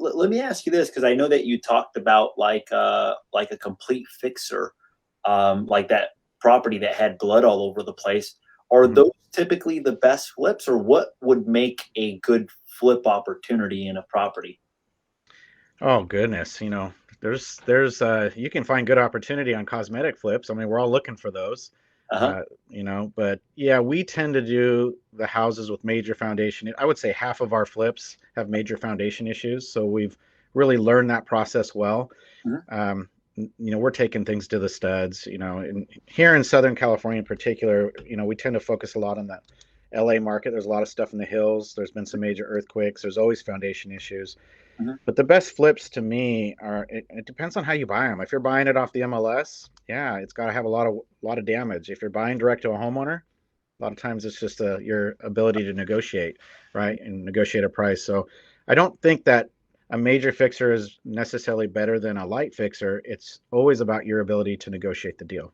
let me ask you this, because I know that you talked about like a complete fixer, like that property that had blood all over the place. Are Mhm. those typically the best flips, or what would make a good flip opportunity in a property? Oh goodness, you can find good opportunity on cosmetic flips. I mean, we're all looking for those. Uh-huh. But yeah, we tend to do the houses with major foundation. I would say half of our flips have major foundation issues, so we've really learned that process well. Mhm. We're taking things to the studs. And here in Southern California in particular, we tend to focus a lot on the LA market. There's a lot of stuff in the hills. There's been some major earthquakes. There's always foundation issues. Mhm. But the best flips to me are it depends on how you buy them. If you're buying it off the MLS, yeah, it's got to have a lot of damage. If you're buying direct to a homeowner, a lot of times it's just your ability to negotiate, right, and negotiate a price. So I don't think that a major fixer is necessarily better than a light fixer. It's always about your ability to negotiate the deal.